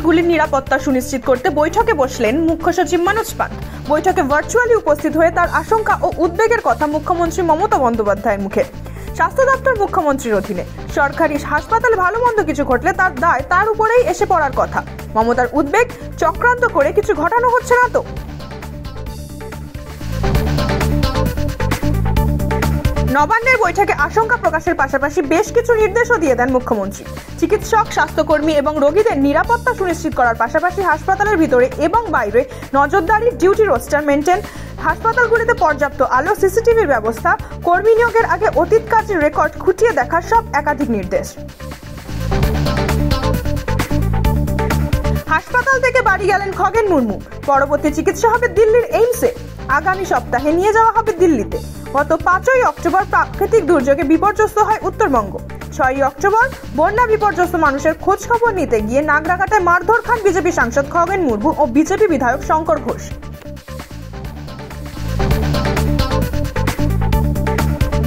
হাসপাতালগুলির নিরাপত্তা সুনিশ্চিত করতে বৈঠকে বসলেন মুখ্য সচিব মনোজ পান। বৈঠকে ভার্চুয়ালি উপস্থিত হয়ে তার আশঙ্কা ও উদ্বেগের কথা মুখ্যমন্ত্রী মমতা বন্দ্যোপাধ্যায়ের মুখে। স্বাস্থ্য দপ্তর মুখ্যমন্ত্রীর অধীনে, সরকারি হাসপাতালে ভালো মন্দ কিছু ঘটলে তার দায় তার উপরেই এসে পড়ার কথা। মমতার উদ্বেগ, চক্রান্ত করে কিছু ঘটানো হচ্ছে না তো? নবান্নের বৈঠকে আশঙ্কা প্রকাশের পাশাপাশি বেশ কিছু নির্দেশও দিয়ে দেন মুখ্যমন্ত্রী। চিকিৎসক, স্বাস্থ্যকর্মী এবং রোগীদের নিরাপত্তা সুনিশ্চিত করার পাশাপাশি হাসপাতালের ভিতরে এবং বাইরে নজরদারি, ডিউটি রোস্টার মেনটেন, হাসপাতালগুলিতে পর্যাপ্ত আলো, সিসিটিভির ব্যবস্থা, কর্মী নিয়োগের আগে অতীত কাজের রেকর্ড খুঁটিয়ে দেখার সব একাধিক নির্দেশ। হাসপাতাল থেকে বাড়ি গেলেন খগেন মুর্মু। পরবর্তী চিকিৎসা হবে দিল্লির এইমসে। আগামী সপ্তাহে নিয়ে যাওয়া হবে দিল্লিতে। গত 5ই অক্টোবর প্রাকৃতিক দুর্যোগে বিপর্যস্ত হয় উত্তরবঙ্গ। 6ই অক্টোবর বন্যা বিপর্যস্ত মানুষের খোঁজ খবর নিতে গিয়ে নাগরাকাটায় মারধর খান বিজেপি সাংসদ খগেন মুর্মু ও বিজেপি বিধায়ক শঙ্কর ঘোষ।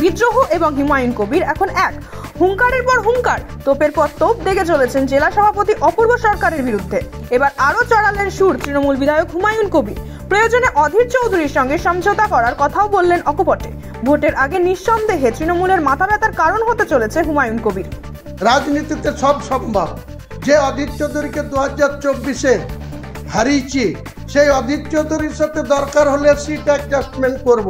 বিদ্রোহ এবং হুমায়ুন কবির এখন এক। হুঙ্কারের পর হুঙ্কার, তোপের পর তোপ দেখে চলেছেন জেলা সভাপতি অপূর্ব সরকারের বিরুদ্ধে। এবার আরও চড়ালেন সুর তৃণমূল বিধায়ক হুমায়ুন কবির। প্রয়োজনে অধীর চৌধুরীর সঙ্গে সমঝোতা করার কথাও বললেন অকপটে। ভোটের আগে নিঃসন্দেহে তৃণমূলের মাথা ব্যথার কারণ হতে চলেছে হুমায়ুন কবির। রাজনীতিতে সব সম্ভব। যে অধীর চৌধুরীকে 2024-এ হারিয়েছি, সেই অধীর চৌধুরীর সাথে দরকার হলে সিট অ্যাডজাস্টমেন্ট করব।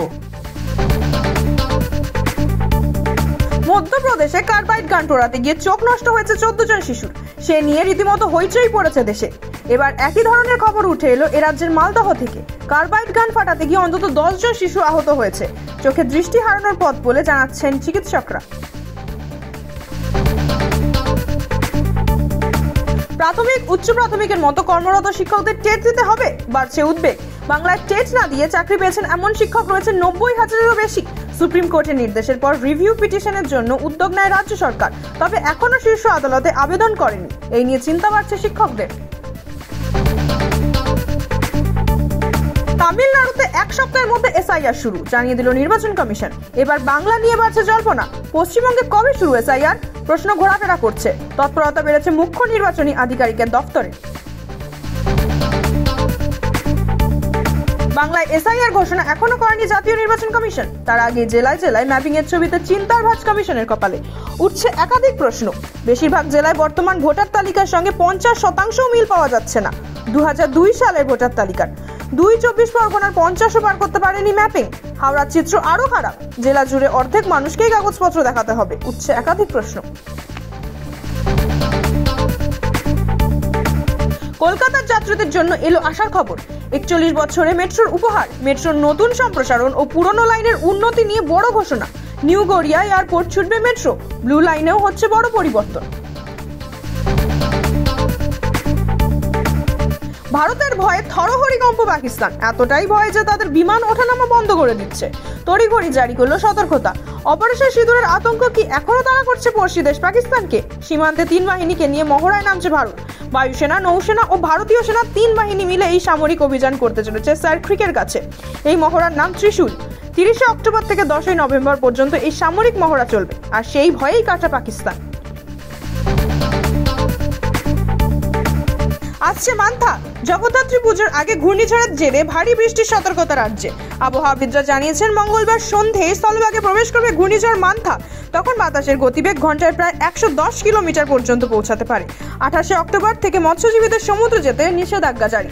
মধ্যপ্রদেশে কার্বাইড গান পোড়াতে গিয়ে চোখ নষ্ট হয়েছে 14 জন শিশুর। সে নিয়ে রীতিমতো হইচই পড়েছে দেশে। এবার একই ধরনের খবর উঠে এলো এ রাজ্যের মালদহ থেকে। কার্বাইড গান ফাটাতে গিয়ে অন্তত 10 জন শিশু আহত হয়েছে। চোখে দৃষ্টি হারানোর পথ বলে জানাচ্ছেন চিকিৎসকরা। প্রাথমিক, উচ্চ প্রাথমিকের মতো কর্মরত শিক্ষকদের টেট দিতে হবে, বাড়ছে উদ্বেগ। বাংলায় টেট না দিয়ে চাকরি পেয়েছেন এমন শিক্ষক রয়েছে 90,000-এরও বেশি। সুপ্রিম কোর্টের নির্দেশের পর রিভিউ পিটিশনের জন্য উদ্যোগ নেয় রাজ্য সরকার, তবে এখনো শীর্ষ আদালতে আবেদন করেনি। এই নিয়ে চিন্তা বাড়ছে শিক্ষকদের। তামিলনাড়ুতে 1 সপ্তাহের মধ্যে এসআইআর শুরু, জানিয়ে দিল নির্বাচন কমিশন। এবার বাংলা নিয়ে বাড়ছে জল্পনা। পশ্চিমবঙ্গে কবে শুরু এসআইআর? প্রশ্ন ঘোরাফেরা করছে। তৎপরতা বেড়েছে মুখ্য নির্বাচনী আধিকারিকের দফতরে। বাংলায় এসআইআর ঘোষণা এখনো করেনি জাতীয় নির্বাচন কমিশন। তার আগে জেলায় জেলায় ম্যাপিং এর ছবিতে চিন্তার ভাঁজ কমিশনের কপালে। উঠছে একাধিক প্রশ্ন। বেশিরভাগ জেলায় বর্তমান ভোটার তালিকার সঙ্গে 50% মিল পাওয়া যাচ্ছে না 2002 সালের ভোটার তালিকার। 24 পরগনার 50ও পার করতে পারেনি ম্যাপিং। হাওড়ার চিত্র আরো খারাপ। জেলা জুড়ে অর্ধেক মানুষকেই কাগজপত্র দেখাতে হবে। উঠছে একাধিক প্রশ্ন। কলকাতার যাত্রীদের জন্য এলো আশার খবর। 41 বছরে মেট্রোর উপহার। মেট্রোর নতুন সম্প্রসারণ ও পুরনো লাইনের উন্নতি নিয়ে বড় ঘোষণা। নিউ গড়িয়া এয়ারপোর্ট ছুটবে মেট্রো। ব্লু লাইনেও হচ্ছে বড় পরিবর্তন। ভারতের ভয়ে থরহরিকম্প পাকিস্তান। এতটাই ভয় যে তাদের বিমান ওঠানামা বন্ধ করে দিচ্ছে। তড়িঘড়ি জারি করলো সতর্কতা। অপারেশন সিঁদুরের আতঙ্ক কি এখনো তাড়া করছে পড়শি দেশ পাকিস্তানকে? সীমান্তে 3 বাহিনীকে নিয়ে মহড়ায় নামছে ভারত। বায়ুসেনা, নৌসেনা ও ভারতীয় সেনা 3 বাহিনী মিলে এই সামরিক অভিযান করতে চলেছে স্যার ক্রিকের কাছে। এই মহড়ার নাম ত্রিশূল। 30 অক্টোবর থেকে 10 নভেম্বর পর্যন্ত এই সামরিক মহড়া চলবে। আর সেই ভয়েই কাটা পাকিস্তান। আসছে মান্থা। জগদ্ধাত্রী পুজোর আগে ঘূর্ণিঝড়ের জেরে ভারী বৃষ্টির সতর্কতা রাজ্যে। আবহাওয়াবিদরা জানিয়েছেন মঙ্গলবার সন্ধ্যায় স্থলভাগে প্রবেশ করবে ঘূর্ণিঝড় মান্থা। তখন বাতাসের গতিবেগ ঘন্টায় প্রায় 110 কিলোমিটার পর্যন্ত পৌঁছাতে পারে। 28 অক্টোবর থেকে মৎস্যজীবীদের সমুদ্র যেতে নিষেধাজ্ঞা জারি।